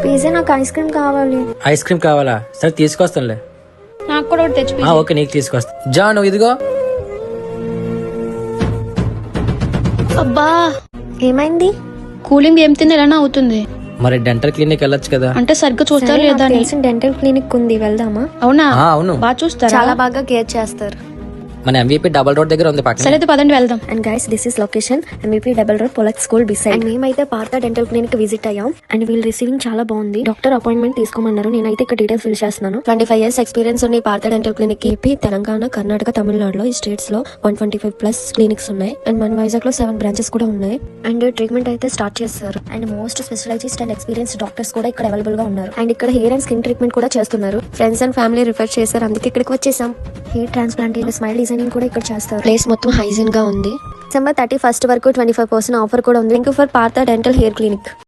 Pizza నాకు ice cream కావాలి. Ice cream కావాలా? సరే తీసుకొస్తానులే. నాకు కూడా ఒకటి తెచ్చి ఓకే నీకు తీసుకొస్తా. జాను ఇదిగో. అబ్బా ఏమైంది? కూలింగ్ ఏం తింది ఎలానే అవుతుంది. మరి డెంటల్ క్లినిక్ వెళ్ళొచ్చు కదా. అంటే సరిగ్గా చూస్తారు సరే, లేదా నాకు అని. తెలిసిన డెంటల్ క్లినిక్ ఉంది, వెళ్దామా? అవునా? అవును బాగా చూస్తారా? చాలా బాగా కేర్ చేస్తారు. మన ఎంవిపి డబల్ రోడ్ దగ్గర ఉంది పక్కన. సరే అయితే పదండి వెళ్దాం. And guys, this is location MVP double road పొలక్ స్కూల్ బిసైడ్. అండ్ మేమైతే పార్థ డెంటల్ క్లినిక్ విజిట్ అయ్యాం. అండ్ వీళ్ళు రిసీవింగ్ చాలా బాగుంది. డాక్టర్ అపాయింట్మెంట్ తీసుకోమన్నారు. నేనైతే ఇక్కడ డీటెయిల్స్ ఫిల్ చేస్తున్నాను. 25 years ఎక్స్పీరియన్స్ ఉన్న ఈ Partha dental clinic AP, Telangana, Karnataka, తమిళనాడులో ఈ స్టేట్స్ లో 125+ క్లినిక్స్ ఉన్నాయి. అండ్ మన వైజాగ్ లో 7 బ్రాంచెస్ కూడా ఉన్నాయి. అండ్ ట్రీట్మెంట్ అయితే స్టార్ట్ చేస్తారు. And most specialised and experience doctors కూడా ఇక్కడ అవైలబుల్ గా ఉన్నారు. అండ్ ఇక్కడ హెయిర్ అండ్ స్కిన్ ట్రీట్మెంట్ కూడా చేస్తున్నారు. ఫ్రెండ్స్ అండ్ ఫ్యామిలీ రిఫర్ చేశారు, అందుకే ఇక్కడికి వచ్చేసాం. హెయిర్ ట్రాన్స్ప్లాంటేషన్, స్మైల్ డిజైనింగ్ కూడా ఇక్కడ చేస్తారు. ప్లేస్ మొత్తం హైజీన్ గా ఉంది. December 31st వరకు 25% ఆఫర్ కూడా ఉంది. Thank you for Partha dental hair clinic.